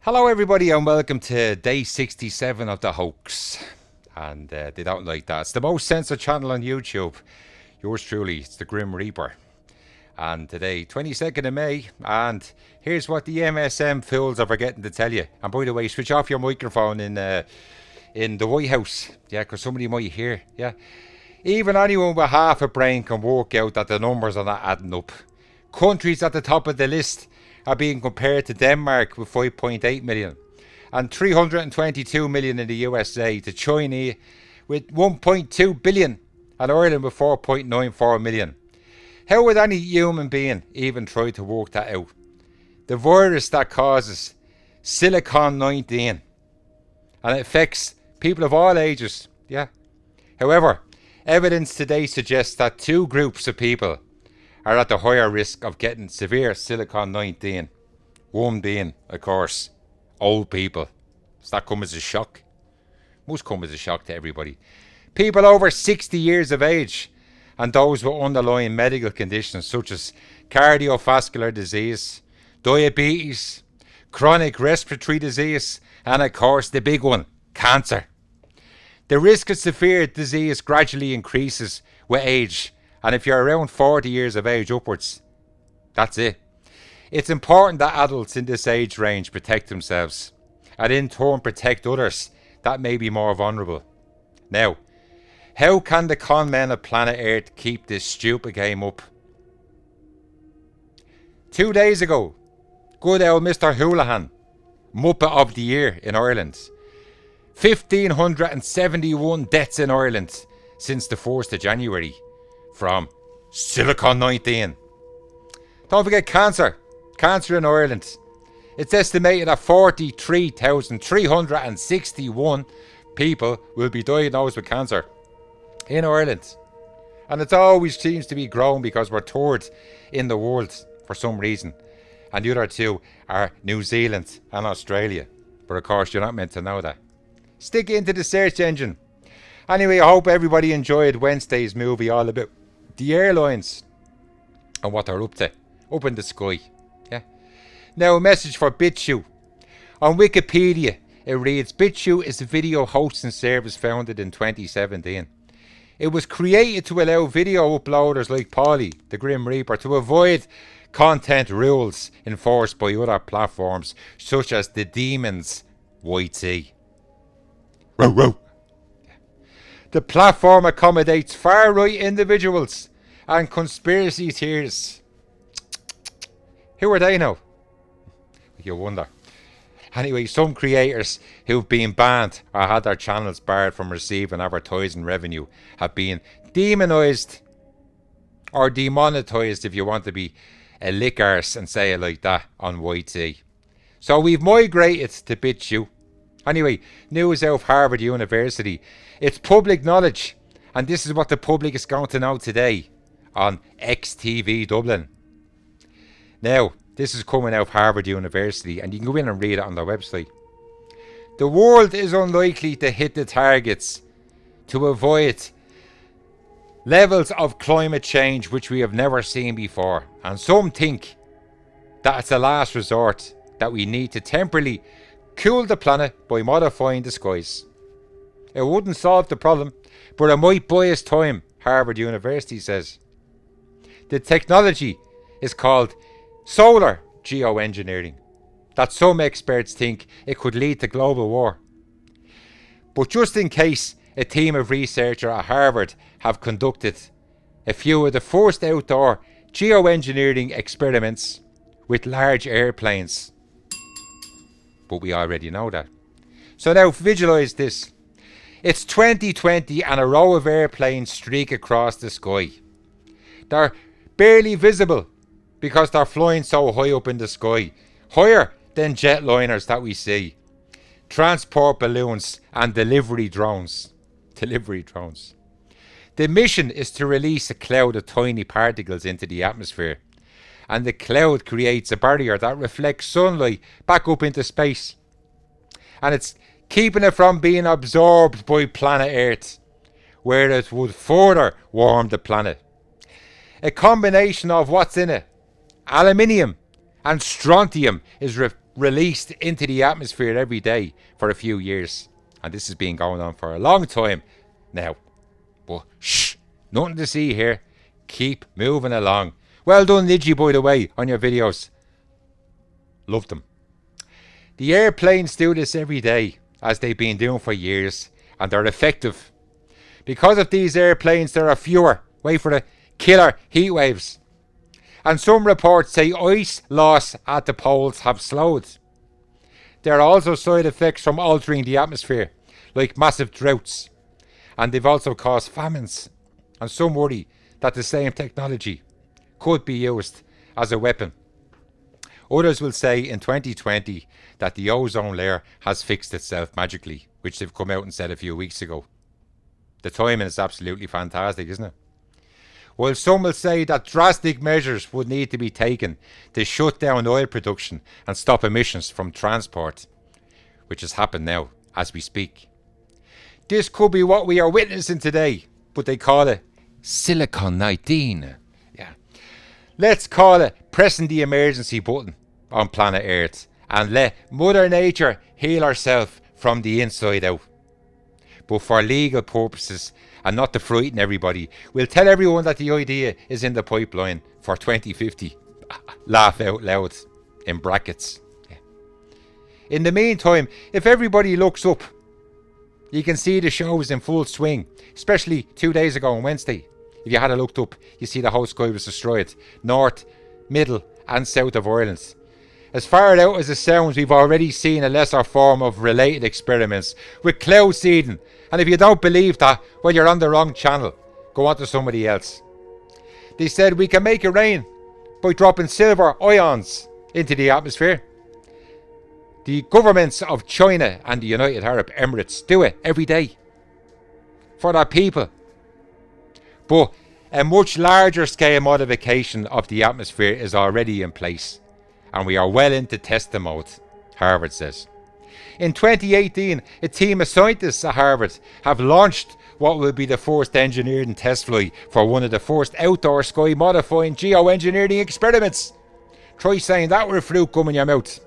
Hello, everybody, and welcome to day 67 of the hoax. And they don't like that. It's the most censored channel on YouTube. Yours truly, it's the Grim Reaper. And today, 22nd of May, and here's what the MSM fools are forgetting to tell you. And by the way, switch off your microphone in the White House. Yeah, because somebody might hear. Yeah. Even anyone with half a brain can work out that the numbers are not adding up. Countries at the top of the list are being compared to Denmark with 5.8 million and 322 million in the USA, to China with 1.2 billion and Ireland with 4.94 million. How would any human being even try to work that out? The virus that causes Silicon 19, and it affects people of all ages. Yeah. However, evidence today suggests that two groups of people are at the higher risk of getting severe Silicon 19. One being, of course, old people. Does that come as a shock? Must come as a shock to everybody. People over 60 years of age and those with underlying medical conditions such as cardiovascular disease, diabetes, chronic respiratory disease, and of course the big one, cancer. The risk of severe disease gradually increases with age, and if you're around 40 years of age upwards, that's it. It's important that adults in this age range protect themselves, and in turn protect others that may be more vulnerable. Now, how can the con men of planet Earth keep this stupid game up? 2 days ago, good old Mr. Houlihan, Muppet of the Year in Ireland. 1,571 deaths in Ireland since the 1st of January. From Silicon 19. Don't forget cancer. Cancer in Ireland. It's estimated that 43,361 people will be diagnosed with cancer in Ireland. And it always seems to be growing because we're third in the world for some reason. And the other two are New Zealand and Australia. But of course, you're not meant to know that. Stick it into the search engine. Anyway, I hope everybody enjoyed Wednesday's movie all about the airlines and what they're up to, up in the sky. Yeah. Now, a message for BitChute. On Wikipedia, it reads, BitChute is a video hosting service founded in 2017. It was created to allow video uploaders like Paulie, the Grim Reaper, to avoid content rules enforced by other platforms such as the Demons YT. Row, row. The platform accommodates far-right individuals and conspiracy theorists. Who are they now? You wonder. Anyway, some creators who've been banned or had their channels barred from receiving advertising revenue have been demonised or demonetised, if you want to be a lick arse and say it like that, on YT. So we've migrated to BitChute. Anyway, news out of Harvard University. It's public knowledge, and this is what the public is going to know today on XTV Dublin. Now, this is coming out of Harvard University, and you can go in and read it on their website. The world is unlikely to hit the targets to avoid levels of climate change which we have never seen before, and some think that it's a last resort, that we need to temporarily cool the planet by modifying the skies. It wouldn't solve the problem, but it might buy us time, Harvard University says. The technology is called solar geoengineering, that some experts think it could lead to global war. But just in case, a team of researchers at Harvard have conducted a few of the first outdoor geoengineering experiments with large airplanes. But we already know that. So now visualise this. It's 2020 and a row of airplanes streak across the sky. They're barely visible because they're flying so high up in the sky, higher than jetliners that we see, transport balloons and delivery drones. The mission is to release a cloud of tiny particles into the atmosphere, and the cloud creates a barrier that reflects sunlight back up into space, and it's keeping it from being absorbed by planet Earth, where it would further warm the planet. A combination of what's in it, aluminium and strontium, is released into the atmosphere every day for a few years. And this has been going on for a long time now. But shh, nothing to see here. Keep moving along. Well done, Lidgy, by the way, on your videos. Love them. The airplanes do this every day, as they've been doing for years, and they're effective. Because of these airplanes, there are fewer, wait for the killer heat waves. And some reports say ice loss at the poles have slowed. There are also side effects from altering the atmosphere, like massive droughts. And they've also caused famines. And some worry that the same technology could be used as a weapon. Others will say in 2020 that the ozone layer has fixed itself magically, which they've come out and said a few weeks ago. The timing is absolutely fantastic, isn't it? While some will say that drastic measures would need to be taken to shut down oil production and stop emissions from transport, which has happened now as we speak. This could be what we are witnessing today, but they call it Silicon 19. Yeah. Let's call it pressing the emergency button on planet Earth and let Mother Nature heal herself from the inside out. But for legal purposes and not to frighten everybody, we'll tell everyone that the idea is in the pipeline for 2050. Laugh out loud, in brackets. Yeah. In the meantime, if everybody looks up, you can see the shows in full swing, especially 2 days ago on Wednesday. If you had a looked up, you see the whole sky was destroyed. North, middle and south of Ireland. As far out as it sounds, we've already seen a lesser form of related experiments with cloud seeding. And if you don't believe that, well, you're on the wrong channel. Go on to somebody else. They said we can make it rain by dropping silver ions into the atmosphere. The governments of China and the United Arab Emirates do it every day for their people. But a much larger scale modification of the atmosphere is already in place, and we are well into testing mode, Harvard says. In 2018, a team of scientists at Harvard have launched what will be the first engineering test flight for one of the first outdoor sky modifying geoengineering experiments. Try saying that with a fruit gum in your mouth.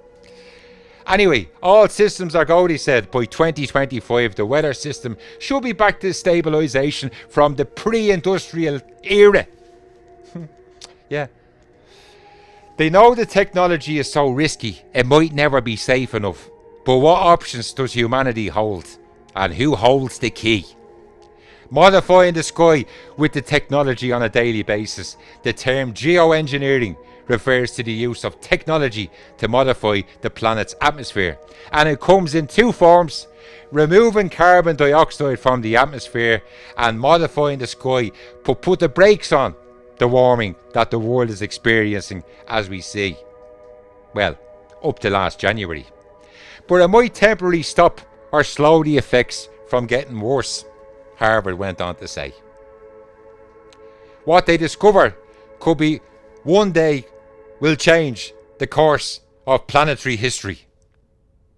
Anyway, all systems are go, he said. By 2025, the weather system should be back to stabilisation from the pre-industrial era. Yeah. They know the technology is so risky, it might never be safe enough. But what options does humanity hold? And who holds the key? Modifying the sky with the technology on a daily basis. The term geoengineering refers to the use of technology to modify the planet's atmosphere. And it comes in two forms: removing carbon dioxide from the atmosphere and modifying the sky to put the brakes on the warming that the world is experiencing as we see. Well, up to last January. But it might temporarily stop or slow the effects from getting worse, Harvard went on to say. What they discovered could be one day will change the course of planetary history.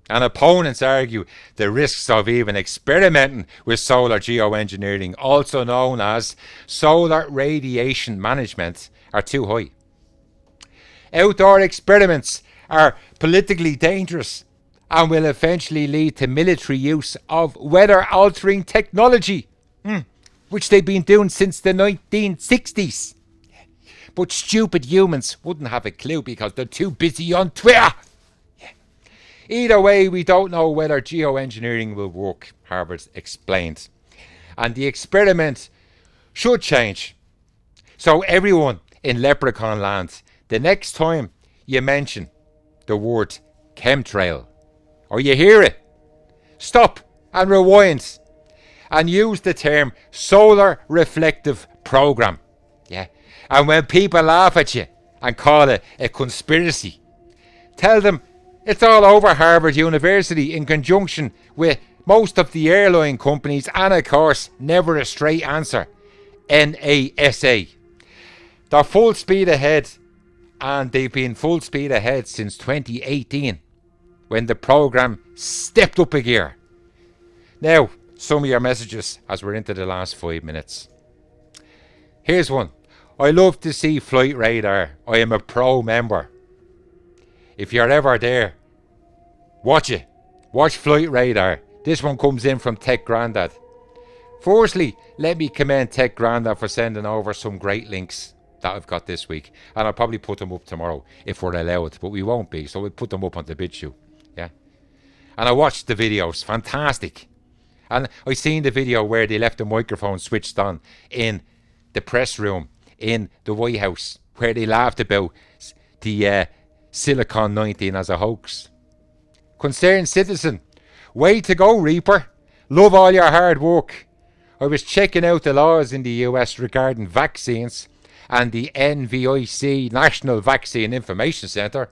And opponents argue the risks of even experimenting with solar geoengineering, also known as solar radiation management, are too high. Outdoor experiments are politically dangerous and will eventually lead to military use of weather-altering technology, which they've been doing since the 1960s. But stupid humans wouldn't have a clue because they're too busy on Twitter. Yeah. Either way, we don't know whether geoengineering will work, Harvard explained. And the experiment should change. So everyone in Leprechaun Land, the next time you mention the word chemtrail, or you hear it, stop and rewind and use the term solar reflective program. Yeah. And when people laugh at you and call it a conspiracy, tell them it's all over Harvard University in conjunction with most of the airline companies and, of course, never a straight answer, NASA. They're full speed ahead, and they've been full speed ahead since 2018 when the program stepped up a gear. Now, some of your messages as we're into the last 5 minutes. Here's one. I love to see Flight Radar. I am a pro member. If you're ever there, Watch it. Watch Flight Radar. This one comes in from Tech Grandad. Firstly, let me commend Tech Grandad for sending over some great links that I've got this week. And I'll probably put them up tomorrow if we're allowed, but we won't be. So we'll put them up on the BitChute. Yeah. And I watched the videos. Fantastic. And I seen the video where they left the microphone switched on in the press room in the White House, where they laughed about the Silicon 19 as a hoax. Concerned citizen, way to go, Reaper. Love all your hard work. I was checking out the laws in the US regarding vaccines and the NVIC, National Vaccine Information Centre,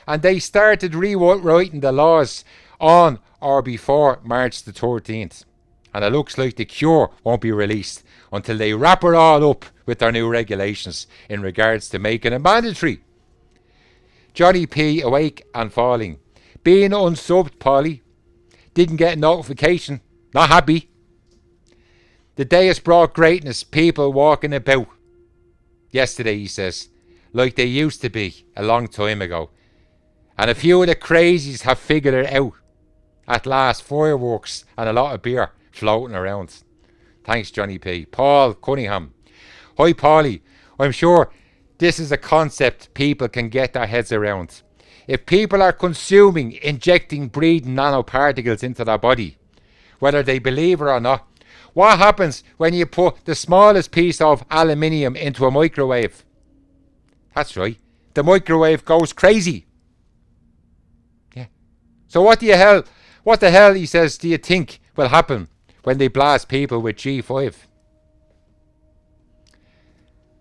and they started rewriting the laws on or before March the 13th. And it looks like the cure won't be released until they wrap it all up with their new regulations in regards to making it mandatory. Johnny P awake and falling. Being unsubbed, Polly. Didn't get a notification. Not happy. The day has brought greatness. People walking about. Yesterday, he says, like they used to be a long time ago. And a few of the crazies have figured it out. At last, fireworks and a lot of beer floating around. Thanks, Johnny P. Paul Cunningham. Hi, Paulie. I'm sure this is a concept people can get their heads around. If people are consuming, injecting, breathing nanoparticles into their body, whether they believe it or not, what happens when you put the smallest piece of aluminium into a microwave? That's right. The microwave goes crazy. Yeah. So what the hell, he says, do you think will happen when they blast people with G5?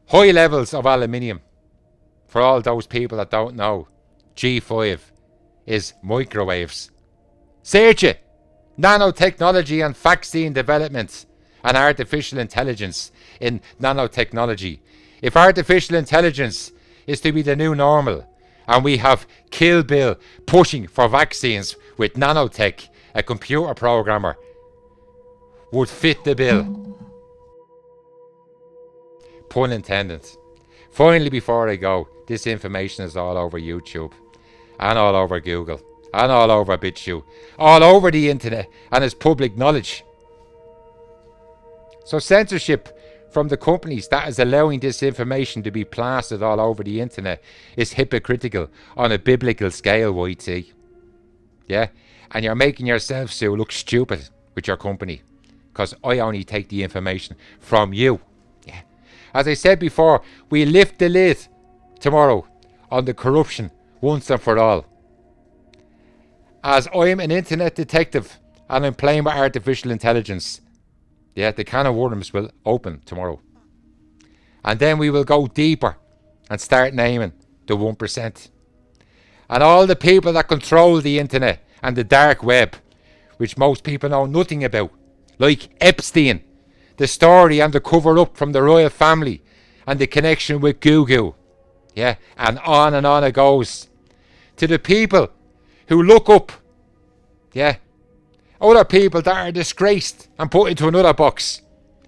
High levels of aluminium. For all those people that don't know, G5 is microwaves. Search it. Nanotechnology and vaccine development and artificial intelligence in nanotechnology. If artificial intelligence is to be the new normal and we have Kill Bill pushing for vaccines with nanotech, a computer programmer would fit the bill. Pun intended. Finally, before I go, this information is all over YouTube and all over Google and all over BitChute, all over the internet, and is public knowledge. So censorship from the companies that is allowing this information to be plastered all over the internet is hypocritical on a biblical scale, YT. Yeah? And you're making yourself, Sue, look stupid with your company, because I only take the information from you. Yeah. As I said before, we lift the lid tomorrow on the corruption once and for all. As I'm an internet detective and I'm playing with artificial intelligence, yeah, the can of worms will open tomorrow. And then we will go deeper and start naming the 1%. And all the people that control the internet and the dark web, which most people know nothing about, like Epstein, the story and the cover-up from the royal family and the connection with Google. Yeah, and on it goes. To the people who look up, yeah, other people that are disgraced and put into another box,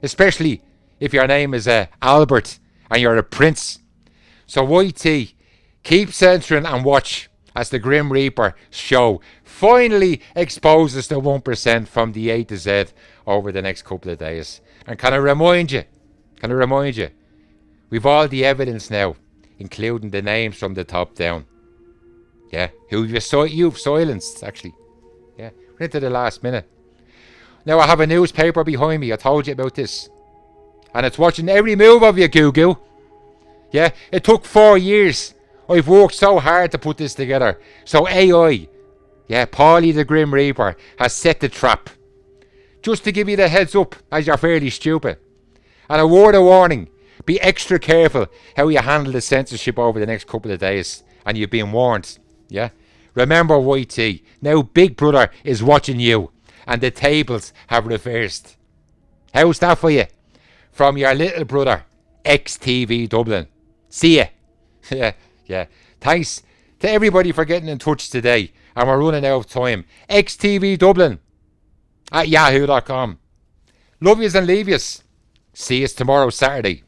especially if your name is Albert and you're a prince. So YT, keep censoring and watch as the Grim Reaper show finally exposes the 1% from the A to Z over the next couple of days. And can I remind you, we've all the evidence now, including the names from the top down. Yeah, who you've silenced, actually. Yeah, right into the last minute. Now I have a newspaper behind me, I told you about this. And it's watching every move of you, Google. Yeah, it took 4 years. I've worked so hard to put this together. So AI, yeah, Paulie the Grim Reaper, has set the trap. Just to give you the heads up, as you're fairly stupid. And a word of warning, be extra careful how you handle the censorship over the next couple of days. And you've been warned. Yeah? Remember, YT, now Big Brother is watching you and the tables have reversed. How's that for you? From your little brother, XTV Dublin. See ya. Yeah. Thanks to everybody for getting in touch today. And we're running out of time. XTV Dublin at yahoo.com. Love yous and leave yous. See yous tomorrow, Saturday.